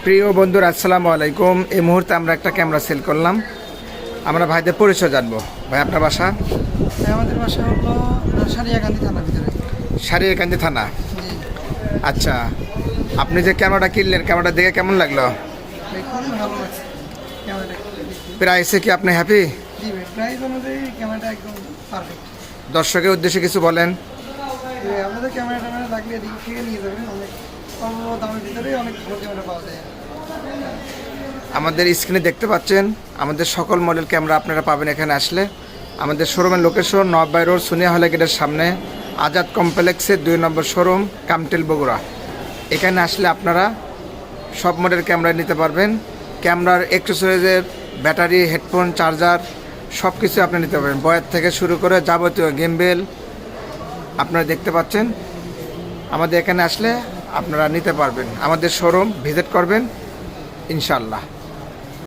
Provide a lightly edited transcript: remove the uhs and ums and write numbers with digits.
প্রিয় বন্ধুরা আসসালামু আলাইকুম। এই মুহূর্তে আমরা একটা ক্যামেরা সেল করলাম। আমরা ভাইদের পরিচয় জানবো। ভাই আপনার বাসা? আমাদের বাসা হলো সারিয়াকান্দি থানার ভিতরে। সারিয়াকান্দি থানা। জি, আচ্ছা, আপনি যে ক্যামেরাটা কিনলেন, ক্যামেরাটা দেখে কেমন লাগলো? খুবই ভালো লাগছে ক্যামেরাটা। প্রাইসে কি আপনি হ্যাপি? জি ভাই, প্রাইস অনুযায়ী ক্যামেরাটা একদম পারফেক্ট। দর্শকের উদ্দেশ্যে কিছু বলেন। আমাদের ক্যামেরাটা লাগলে এদিক থেকে নিয়ে যাবেন, অনেক কম দামের ভিতরে অনেক ভালো ক্যামেরা পাওয়া যায়। আমাদের স্ক্রিনে দেখতে পাচ্ছেন আমাদের সকল মডেল ক্যামেরা আপনারা পাবেন এখানে আসলে। আমাদের শোরুমের লোকেশন নবাই রোড সোনিয়া হলে গেটের সামনে, আজাদ কমপ্লেক্সের 2 নম্বর শোরুম, কামটেল বগুড়া। এখানে আসলে আপনারা সব মডেল ক্যামেরা নিতে পারবেন। ক্যামেরার অ্যাক্সেসরিজের ব্যাটারি, হেডফোন, চার্জার সব কিছু আপনি নিতে পারবেন। বয়ার থেকে শুরু করে যাবতীয় গেমবেল আপনারা দেখতে পাচ্ছেন। আমাদের এখানে আসলে আপনারা নিতে পারবেন। আমাদের শোরুম ভিজিট করবেন ইনশাআল্লাহ।